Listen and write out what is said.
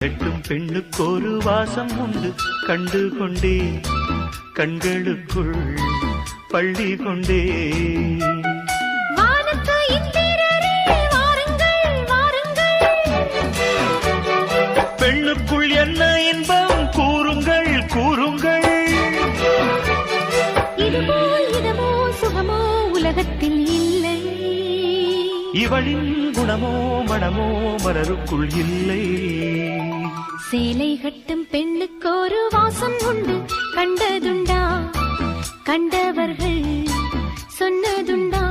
கட்டும் பெண்ணுக்கு ஒரு வாசம் உண்டு கண்டு கொண்டே கண்களுக்குள் பள்ளி கொண்டே பெண்ணுக்குள் என்ன இன்பம் கூறுங்கள் கூறுங்கள். இதுவோ இதமோ சுகமோ உலகத்தில் இல்லை. இவளின் குணமோ மனமோ மலருக்குள் இல்லை. சேலை கட்டும் பெண்ணுக்கு ஒரு வாசம் உண்டு கண்டதுண்டா, கண்டவர்கள் சொன்னதுண்டா.